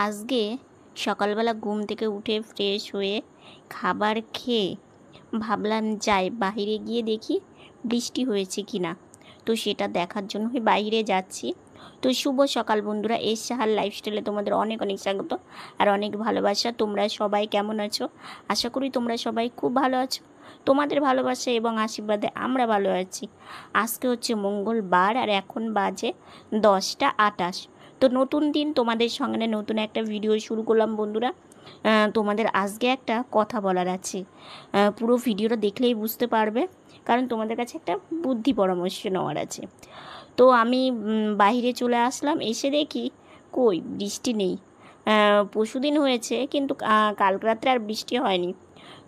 আজকে সকালবেলা ঘুম থেকে উঠে ফ্রেশ হয়ে খাবার খেয়ে ভাবলাম যাই বাইরে গিয়ে দেখি বৃষ্টি হয়েছে কি না। তো সেটা দেখার জন্যই বাইরে যাচ্ছি। তো শুভ সকাল বন্ধুরা, এস সাহার লাইফস্টাইলে তোমাদের অনেক অনেক স্বাগত আর অনেক ভালোবাসা। তোমরা সবাই কেমন আছো? আশা করি তোমরা সবাই খুব ভালো আছো। তোমাদের ভালোবাসা এবং আশীর্বাদে আমরা ভালো আছি। আজকে হচ্ছে মঙ্গলবার আর এখন বাজে 10টা 28। তো নতুন দিন তোমাদের সঙ্গে নতুন একটা ভিডিও শুরু করলাম বন্ধুরা। তোমাদের আজকে একটা কথা বলার আছে, পুরো ভিডিওটা দেখলেই বুঝতে পারবে, কারণ তোমাদের কাছে একটা বুদ্ধি পরামর্শ নেওয়ার আছে। তো আমি বাইরে চলে আসলাম, এসে দেখি কই বৃষ্টি নেই। পরশুদিন হয়েছে কিন্তু কালকে রাত্রে আর বৃষ্টি হয়নি।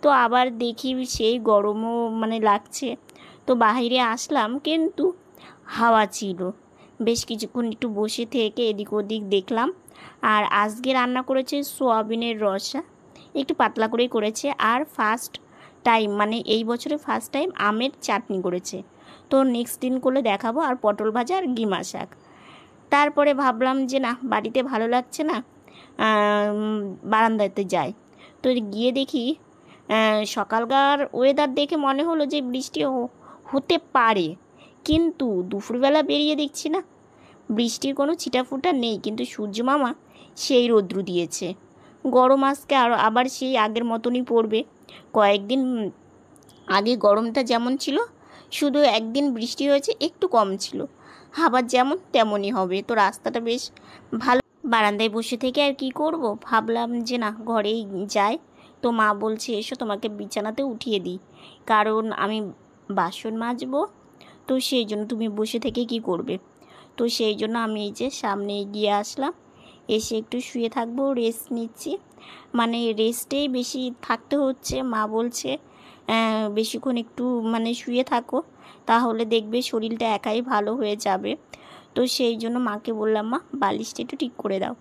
তো আবার দেখি সেই গরমও লাগছে। তো বাইরে আসলাম কিন্তু হাওয়া ছিল। বেশ কিছুক্ষণ একটু বসে থেকে এদিক ওদিক দেখলাম। আর আজকে রান্না করেছে সোয়াবিনের রসা, একটু পাতলা করেই করেছে। আর ফার্স্ট টাইম এই বছরে ফার্স্ট টাইম আমের চাটনি করেছে। তো নেক্সট দিন করলে দেখাবো। আর পটল ভাজা আর গিমা শাক। তারপরে ভাবলাম যে না, বাড়িতে ভালো লাগছে না, বারান্দাতে যাই। তো গিয়ে দেখি সকালকার ওয়েদার দেখে মনে হলো যে বৃষ্টি হতে পারে, কিন্তু দুপুরবেলা বেরিয়ে দেখছি না, বৃষ্টির কোনো ছিটাফোঁটা নেই, কিন্তু সূর্য মামা সেই রৌদ্র দিয়েছে। গরম আজকে আবার সেই আগের মতনই পড়বে। কয়েকদিন আগে গরমটা যেমন ছিল, শুধু একদিন বৃষ্টি হয়েছে, একটু কম ছিল। আবার যেমন তেমনই হবে। তো রাস্তাটা বেশ ভালো। বারান্দায় বসে থেকে আর কি করব, ভাবলাম যে না, ঘরেই যাই। তো মা বলছে এসো তোমাকে বিছানাতে উঠিয়ে দিই, কারণ আমি বাসন মাজবো। তো সেই জন্য তুমি বসে থেকে কি করবে। তো সেই জন্য আমি এই যে সামনে এগিয়ে আসলাম, এসে একটু শুয়ে থাকবো, রেস্ট নিচ্ছি। রেস্টেই বেশি থাকতে হচ্ছে। মা বলছে বেশিক্ষণ একটু শুয়ে থাকো, তাহলে দেখবে শরীরটা একাই ভালো হয়ে যাবে। তো সেই জন্য মাকে বললাম মা বালিশটা একটু ঠিক করে দাও।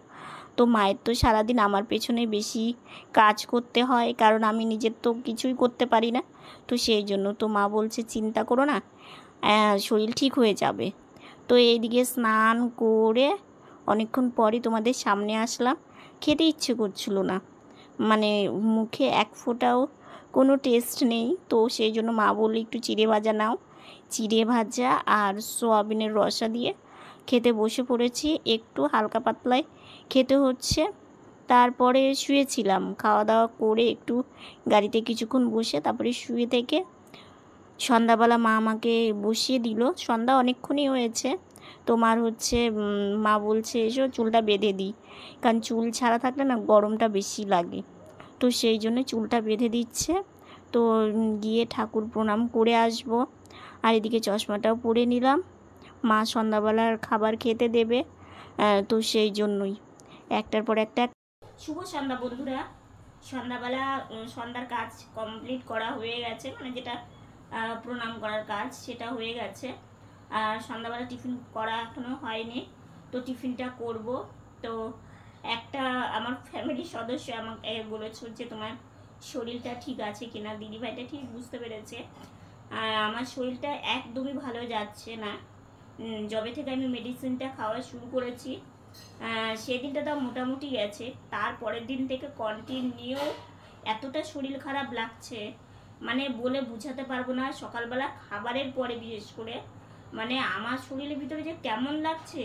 তো মায়ের তো সারাদিন আমার পেছনে বেশি কাজ করতে হয়, কারণ আমি নিজের তো কিছুই করতে পারি না। তো সেই জন্য তো মা বলছে চিন্তা করো না, শরীর ঠিক হয়ে যাবে। তো এইদিকে স্নান করে অনেকক্ষণ পরই তোমাদের সামনে আসলাম। খেতে ইচ্ছে করছিল না, মুখে এক ফোঁটাও কোনো টেস্ট নেই। তো সেই জন্য মা বললো একটু চিড়ে ভাজা নাও। চিড়ে ভাজা আর সোয়াবিনের রসা দিয়ে খেতে বসে পড়েছি। একটু হালকা পাতলায় খেতে হচ্ছে। তারপরে শুয়েছিলাম, খাওয়া দাওয়া করে একটু গাড়িতে কিছুক্ষণ বসে তারপরে শুয়ে থেকে সন্ধ্যাবেলা মা আমাকে বসিয়ে দিল। সন্ধ্যা অনেকক্ষণই হয়েছে। তোমার হচ্ছে মা বলছে এসো চুলটা বেঁধে দিই, কারণ চুল ছাড়া থাকলে না গরমটা বেশি লাগে। তো সেই জন্য চুলটা বেঁধে দিচ্ছে। তো গিয়ে ঠাকুর প্রণাম করে আসব। আর এদিকে চশমাটাও পরে নিলাম, মা সন্ধ্যাবেলার খাবার খেতে দেবে। তো সেই জন্যই একটার পর একটা। শুভ সন্ধ্যা বন্ধুরা। সন্ধ্যাবেলা সন্ধ্যার কাজ কমপ্লিট করা হয়ে গেছে, যেটা প্রণাম করার কাজ সেটা হয়ে গেছে। আর সন্ধ্যাবেলা টিফিন করা এখনো হয়নি, তো টিফিনটা করব। তো একটা আমার ফ্যামিলির সদস্য আমাকে বলেছে যে তোমার শরীরটা ঠিক আছে কিনা। দিদিভাইটা ঠিক বুঝতে পেরেছে আমার শরীরটা একদমই ভালো যাচ্ছে না। যবে থেকে আমি মেডিসিনটা খাওয়া শুরু করেছি সেদিনটা তো মোটামুটি গেছে, তারপরের দিন থেকে কন্টিনিউ এতটা শরীর খারাপ লাগছে, বলে বোঝাতে পারবো না। সকালবেলা খাবারের পরে বিশেষ করে আমার শরীরের ভিতরে যে কেমন লাগছে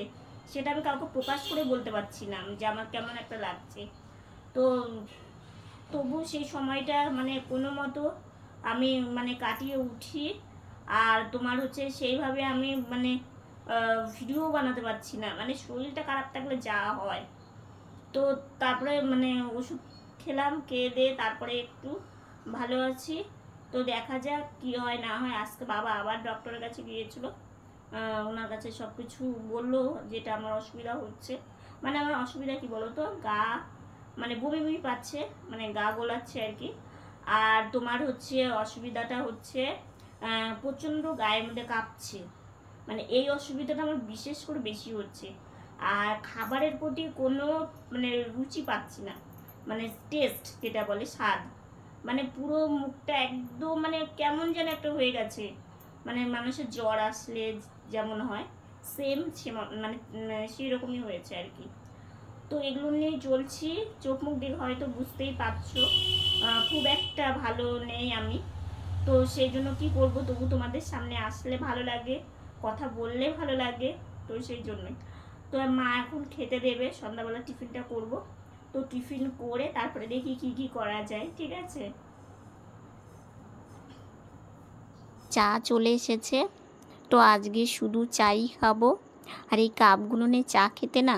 সেটা আমি কাউকে প্রকাশ করে বলতে পারছি না যে আমার কেমন একটা লাগছে। তো তবু সেই সময়টা কোনো মতো আমি কাটিয়ে উঠি। আর তোমার হচ্ছে সেইভাবে আমি ভিডিও বানাতে পারছি না, শরীরটা খারাপ থাকলে যা হয়। তো তারপরে ওষুধ খেলাম, খেয়ে দিয়ে তারপরে একটু ভালো আছি। তো দেখা যাক কি হয় না হয়। আজকে বাবা আবার ডক্টরের কাছে গিয়েছিল, ওনার কাছে সব কিছু বললো যেটা আমার অসুবিধা হচ্ছে। আমার অসুবিধা কি বলো তো, গা বমি বমি পাচ্ছে, গা গোলাচ্ছে আর কি। আর তোমার হচ্ছে অসুবিধাটা হচ্ছে প্রচণ্ড গায়ের মধ্যে কাঁপছে, এই অসুবিধাটা আমার বিশেষ করে বেশি হচ্ছে। আর খাবারের প্রতি কোনো রুচি পাচ্ছি না, টেস্ট যেটা বলে স্বাদ, পুরো মুখটা একদম কেমন যেন একটা হয়ে গেছে। মানুষের জ্বর আসলে যেমন হয় সেম সেই রকমই হয়েছে আর কি। তো তো এগুলো নিয়ে চলছি। চোখ মুখ দিয়ে হয়তো বুঝতেই পারছো খুব একটা ভালো নেই আমি। তো সেই জন্য কী করবো, তবু তোমাদের সামনে আসলে ভালো লাগে, কথা বললে ভালো লাগে, তো সেই জন্যই। তো মা এখন খেতে দেবে, সন্ধ্যাবেলা টিফিনটা করব। তো টিফিন করে তারপরে দেখি কি কি করা যায়, ঠিক আছে। চা চলে এসেছে, তো আজকে শুধু চাই খাবো। আর এই কাপগুলো নিয়ে চা খেতে না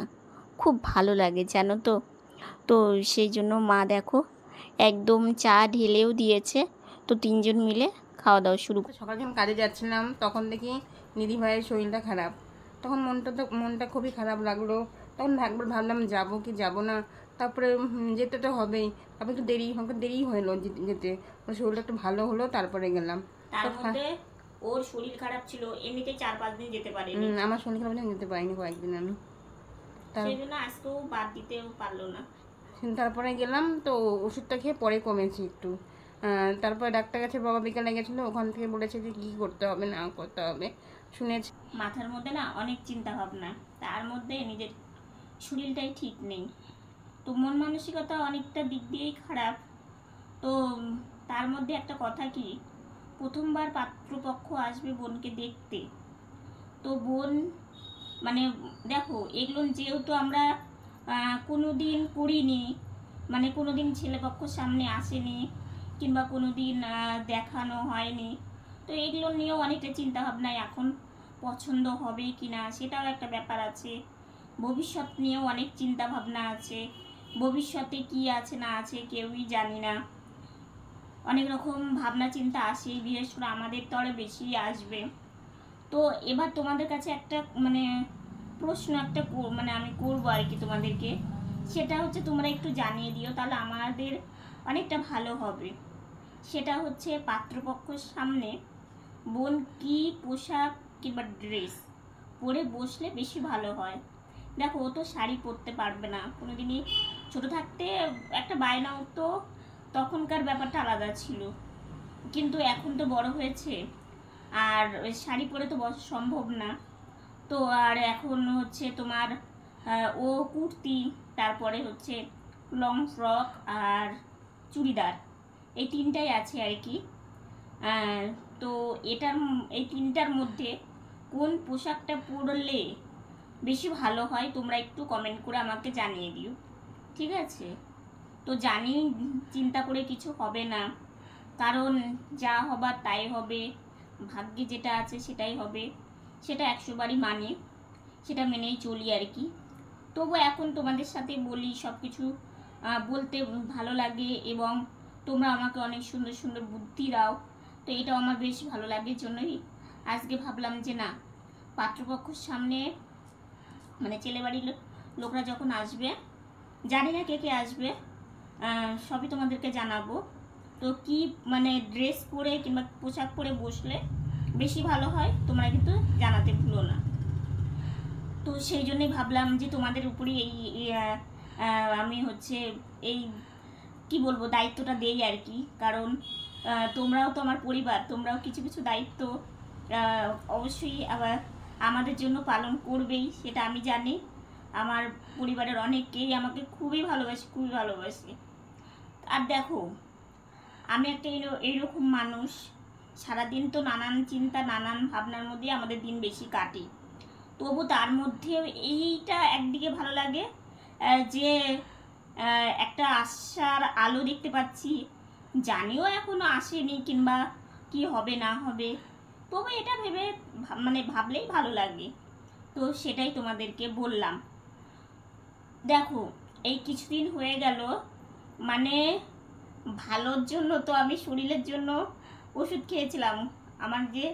খুব ভালো লাগে জানো তো। তো সেই জন্য মা দেখো একদম চা ঢেলেও দিয়েছে। তো তিনজন মিলে খাওয়া দাওয়া শুরু। সকালে যখন কাজে যাচ্ছিলাম তখন দেখি দিদি ভাইয়ের শরীরটা খারাপ, তখন মনটা খুবই খারাপ লাগলো। তখন একবার ভাবলাম যাবো কি যাব না, তারপরে যেতে তো হবেই। তারপর একটু দেরি হলো যেতে, শরীরটা একটু ভালো হলো তারপরে গেলাম। তার মধ্যে ওর শরীর খারাপ ছিল, এমনিতে 4-5 দিন যেতে পারেনি। আমার শরীর খারাপ যেতে পারিনি কয়েকদিন আমি, সেই জন্য আজকেও বাদ দিতেও পারলো না। তারপরে গেলাম, তো ওষুধটা খেয়ে পরে কমেছে একটু। তারপরে ডাক্তার কাছে বাবা বিকালে গেছিলো, ওখান থেকে বলেছে যে কী করতে হবে না করতে হবে শুনেছি। মাথার মধ্যে না অনেক চিন্তা ভাবনা, তার মধ্যে নিজের শরীরটাই ঠিক নেই। তো মন মানসিকতা অনেকটা দিক দিয়েই খারাপ। তো তার মধ্যে একটা কথা কি, প্রথমবার পাত্রপক্ষ আসবে বোনকে দেখতে। তো বোন মানে দেখো এগুলো যেহেতু আমরা কোনো দিন করিনি, মানে কোনো দিন ছেলেপক্ষ সামনে আসেনি কিংবা কোনো দিন দেখানো হয়নি, তো এগুলো নিয়েও অনেকটা চিন্তাভাবনায় এখন পছন্দ হবে কি না সেটাও একটা ব্যাপার আছে। ভবিষ্যৎ নিয়েও অনেক চিন্তাভাবনা আছে, ভবিষ্যতে কি আছে না আছে কেউই জানি না। অনেক রকম ভাবনা চিন্তা আসে, বিশেষ করে আমাদের তো আরও বেশি আসবে। তো এবার তোমাদের কাছে একটা মানে প্রশ্ন একটা মানে আমি করবো আর কি তোমাদেরকে, সেটা হচ্ছে তোমরা একটু জানিয়ে দিও, তাহলে আমাদের অনেকটা ভালো হবে। সেটা হচ্ছে পাত্রপক্ষের সামনে বোন কি পোশাক কিংবা ড্রেস পরে বসলে বেশি ভালো হয়। দেখো ও তো শাড়ি পরতে পারবে না কোনোদিনই, ছোটো থাকতে একটা বায়না উঠতো, তখনকার ব্যাপারটা আলাদা ছিল, কিন্তু এখন তো বড় হয়েছে আর শাড়ি পরে তো বসা সম্ভব না। তো আর এখন হচ্ছে তোমার ও কুর্তি, তারপরে হচ্ছে লং ফ্রক আর চুড়িদার, এই তিনটাই আছে আর কি। তো এই তিনটার মধ্যে কোন পোশাকটা পরলে বেশি ভালো হয় তোমরা একটু কমেন্ট করে আমাকে জানিয়ে দিও, ঠিক আছে। তো জানি চিন্তা করে কিছু হবে না, কারণ যা হবার তাই হবে, ভাগ্যে যেটা আছে সেটাই হবে, সেটা 100 বারই মানি, সেটা মেনেই চলি আর কি। তবু এখন তোমাদের সাথে বলি, সব কিছু বলতে ভালো লাগে এবং তোমরা আমাকে অনেক সুন্দর সুন্দর বুদ্ধি দাও, তো এটাও আমার বেশ ভালো লাগে। জন্যই আজকে ভাবলাম যে না, পাত্রপক্ষের সামনে মানে ছেলে বাড়ির লোকরা যখন আসবে, জানি না কে কে আসবে, সবই তোমাদেরকে জানাবো। তো কি মানে ড্রেস পরে কিংবা পোশাক পরে বসলে বেশি ভালো হয় তোমরা কিন্তু জানাতে ভুলো না। তো সেই জন্যই ভাবলাম যে তোমাদের উপরই এই আমি হচ্ছে এই কি বলবো দায়িত্বটা দেই আর কি, কারণ তোমরাও তো আমার পরিবার, তোমরাও কিছু কিছু দায়িত্ব অবশ্যই আবার আমাদের জন্য পালন করবেই, সেটা আমি জানি। আমার পরিবারের অনেকেই আমাকে খুবই ভালোবাসে। আর দেখো আমি একটা এইরকম মানুষ, সারাদিন তো নানান চিন্তা নানান ভাবনার মধ্যে আমাদের দিন বেশি কাটে, তবু তার মধ্যেও এইটা একদিকে ভালো লাগে যে একটা আশার আলো দেখতে পাচ্ছি, জানিও এখনো আসেনি কিংবা কি হবে না হবে, তবু এটা ভেবে মানে ভাবলেই ভালো লাগে। তো সেটাই তোমাদেরকে বললাম। দেখো এই কিছুদিন হয়ে গেল, মানে ভালোর জন্য তো আমি শরীরের জন্য ওষুধ খেয়েছিলাম, আমার যে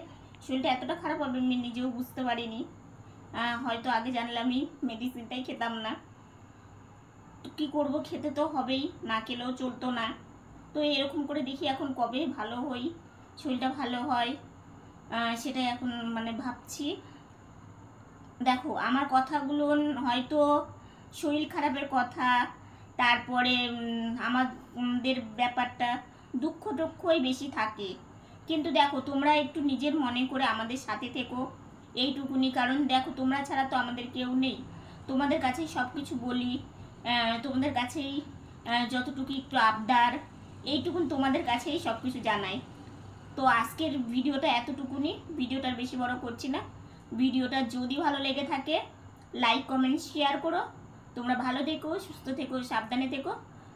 শরীরটা এতটা খারাপ হবে আমি নিজেও বুঝতে পারিনি। হয়তো আগে জানলে আমি মেডিসিনটাই খেতাম না, তো কী করবো, খেতে তো হবেই, না খেলেও চলতো না। তো এরকম করে দেখি এখন কবে ভালো হই, শরীরটা ভালো হয়, সেটাই এখন মানে ভাবছি। দেখো আমার কথাগুলো হয়তো শরীর খারাপের কথা, তারপরে আমাদের ব্যাপারটা দুঃখই বেশি থাকে, কিন্তু দেখো তোমরা একটু নিজের মনে করে আমাদের সাথে থেকো এইটুকুনি, কারণ দেখো তোমরা ছাড়া তো আমাদের কেউ নেই, তোমাদের কাছেই সব কিছু বলি, তোমাদের কাছেই যতটুকু একটু আবদার, এইটুকুন তোমাদের কাছেই সব কিছু জানাই। তো আজকের ভিডিওটা এতটুকুনি, ভিডিওটার বেশি বড় করছি না। ভিডিওটা যদি ভালো লেগে থাকে লাইক কমেন্ট শেয়ার করো। তোমরা ভালো থেকো, সুস্থ থেকো, সাবধানে থেকো।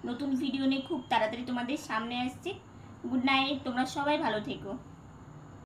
নতুন ভিডিও নিয়ে খুব তাড়াতাড়ি তোমাদের সামনে আসছি। গুড নাইট, তোমরা সবাই ভালো থেকো।